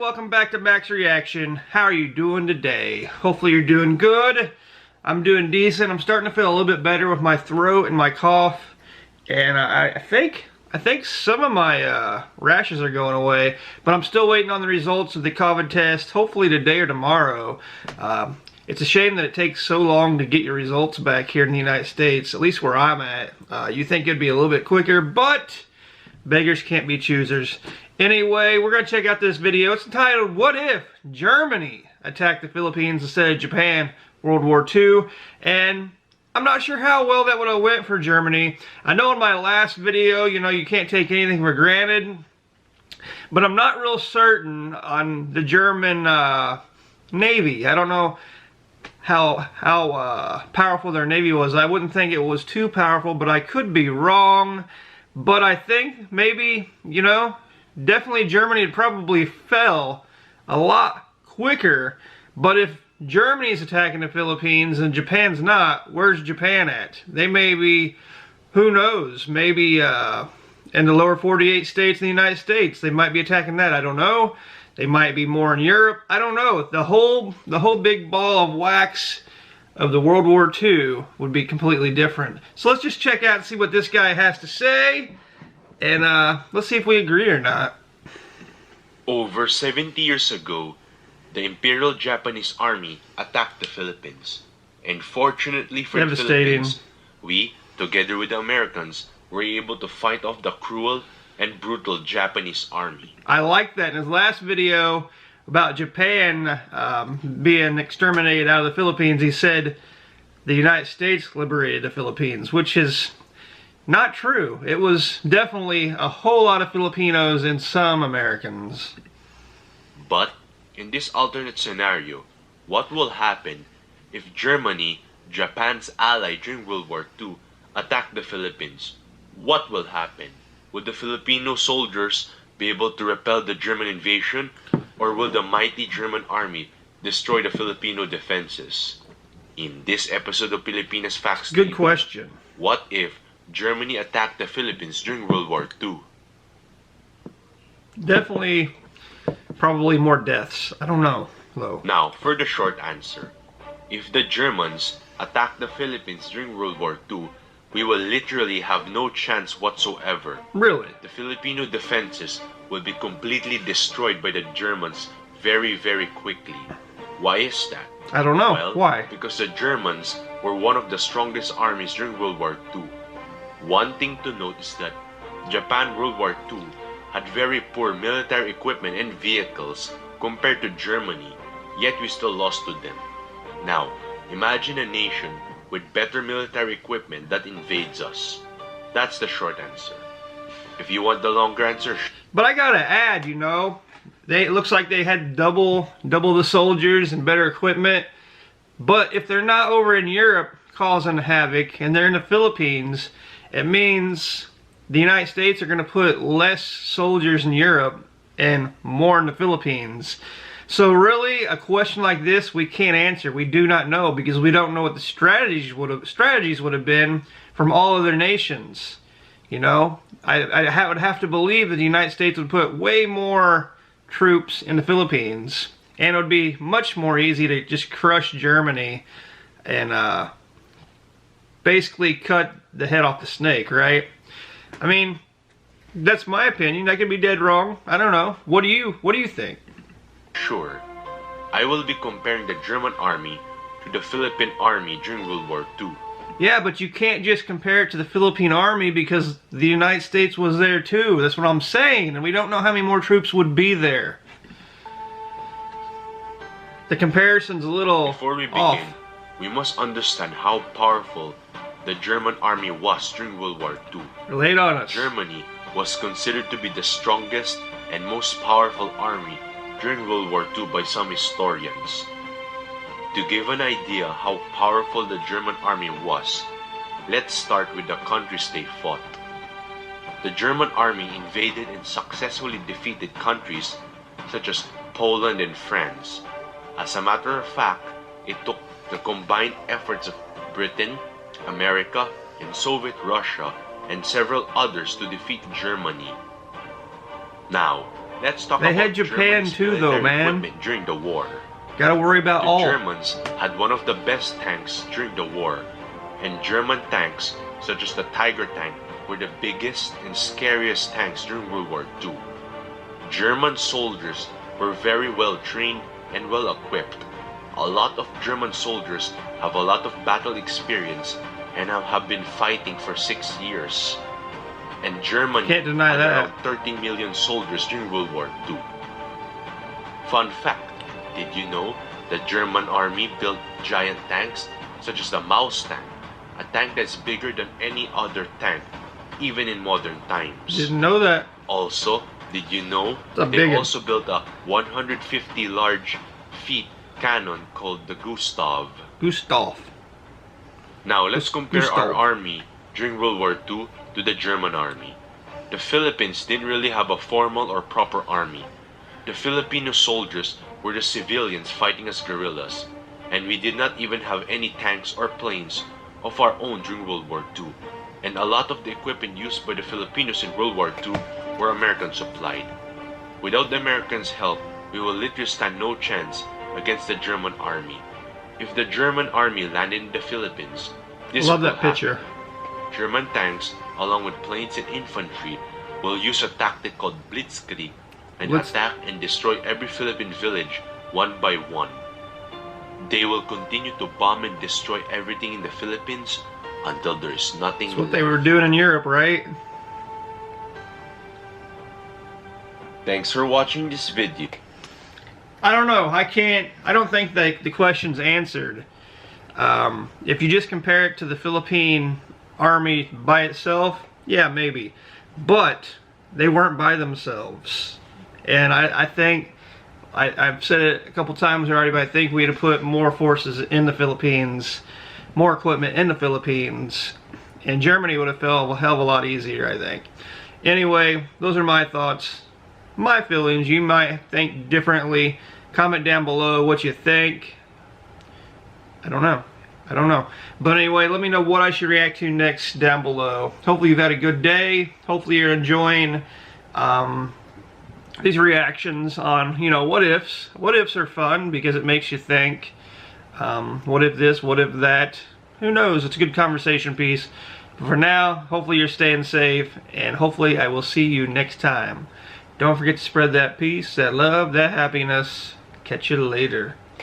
Welcome back to Max Reaction. How are you doing today? Hopefully you're doing good. I'm doing decent. I'm starting to feel a little bit better with my throat and my cough. And I think some of my rashes are going away. But I'm still waiting on the results of the COVID test. Hopefully today or tomorrow. It's a shame that it takes so long to get your results back here in the United States. At least where I'm at. You think it'd be a little bit quicker, but beggars can't be choosers. Anyway, we're going to check out this video. It's entitled, What If Germany Attacked the Philippines Instead of Japan, World War II? And I'm not sure how well that would have went for Germany. I know in my last video, you can't take anything for granted. But I'm not real certain on the German Navy. I don't know how powerful their Navy was. I wouldn't think it was too powerful, but I could be wrong. But I think maybe, definitely Germany had probably fell a lot quicker. But if Germany's attacking the Philippines and Japan's not, where's Japan at? They may be, who knows, maybe in the lower 48 states in the United States. They might be attacking that, I don't know. They might be more in Europe, I don't know. The whole big ball of wax of the World War II would be completely different. So let's just check out and see what this guy has to say. And let's see if we agree or not. Over 70 years ago, the Imperial Japanese Army attacked the Philippines. And fortunately for the Philippines, we, together with the Americans, were able to fight off the cruel and brutal Japanese army. I like that. In his last video about Japan being exterminated out of the Philippines, he said the United States liberated the Philippines, which is not true. It was definitely a whole lot of Filipinos and some Americans. But in this alternate scenario, what will happen if Germany, Japan's ally during World War II, attacked the Philippines? What will happen? Would the Filipino soldiers be able to repel the German invasion, or will the mighty German army destroy the Filipino defenses? In this episode of Pilipinas Facts Good TV, question. What if Germany attacked the Philippines during World War II? Definitely, probably more deaths. I don't know, though. Now, for the short answer. If the Germans attacked the Philippines during World War II, we will literally have no chance whatsoever. Really? The Filipino defenses will be completely destroyed by the Germans very, very quickly. Why is that? I don't know. Well, why? Because the Germans were one of the strongest armies during World War II. One thing to note is that Japan World War II had very poor military equipment and vehicles compared to Germany, yet we still lost to them. Now, imagine a nation with better military equipment that invades us. That's the short answer. If you want the longer answer... But I gotta add, it looks like they had double the soldiers and better equipment. But if they're not over in Europe causing havoc and they're in the Philippines, it means the United States are going to put less soldiers in Europe and more in the Philippines. So really, a question like this we can't answer. We do not know because we don't know what the strategies would have been from all other nations. I would have to believe that the United States would put way more troops in the Philippines, and it would be much more easy to just crush Germany and basically cut the head off the snake, right? I mean, that's my opinion. I could be dead wrong. I don't know. What do you think? Sure. I will be comparing the German army to the Philippine army during World War II. Yeah, but you can't just compare it to the Philippine army because the United States was there too. That's what I'm saying. And we don't know how many more troops would be there. The comparison's a little Before we begin, off. we must understand how powerful the German army was during World War II. Lay it on us. Germany was considered to be the strongest and most powerful army during World War II by some historians. To give an idea how powerful the German army was, let's start with the countries they fought. The German army invaded and successfully defeated countries such as Poland and France. As a matter of fact, it took the combined efforts of Britain, America, and Soviet Russia, and several others to defeat Germany. Now, let's talk They about had Japan Germany's too, though, military man. equipment during the war. Gotta worry about The all. Germans had one of the best tanks during the war, and German tanks, such as the Tiger tank, were the biggest and scariest tanks during World War II. German soldiers were very well trained and well equipped. A lot of German soldiers have a lot of battle experience and have been fighting for 6 years. And Germany Can't deny had that. around 13 million soldiers during World War II. Fun fact, did you know the German army built giant tanks such as the Maus tank, a tank that's bigger than any other tank, even in modern times? Didn't know that. Also, did you know a they big one. also built a 150 large feet cannon called the Gustav? Gustav. Now let's compare our Gustav. army during World War II to the German army. The Philippines didn't really have a formal or proper army. The Filipino soldiers were the civilians fighting as guerrillas, and we did not even have any tanks or planes of our own during World War II. And a lot of the equipment used by the Filipinos in World War II were American supplied. Without the Americans' help, we will literally stand no chance against the German army. If the German army landed in the Philippines, this Love will that picture. happen. German tanks, along with planes and infantry, will use a tactic called blitzkrieg and attack and destroy every Philippine village one by one. They will continue to bomb and destroy everything in the Philippines until there is nothing That's what left. they were doing in Europe, right? Thanks for watching this video. I don't know. I don't think the question's answered. If you just compare it to the Philippine army by itself, yeah, maybe. But they weren't by themselves. And I think, I've said it a couple times already, but I think we had to put more forces in the Philippines, more equipment in the Philippines, and Germany would have felt a hell of a lot easier, I think. Anyway, those are my thoughts, my feelings. You might think differently. Comment down below what you think. I don't know. But anyway, let me know what I should react to next down below. Hopefully you've had a good day. Hopefully you're enjoying these reactions on, what ifs. What ifs are fun because it makes you think. What if this? What if that? Who knows? It's a good conversation piece. But for now, hopefully you're staying safe, and hopefully I will see you next time. Don't forget to spread that peace, that love, that happiness. Catch you later.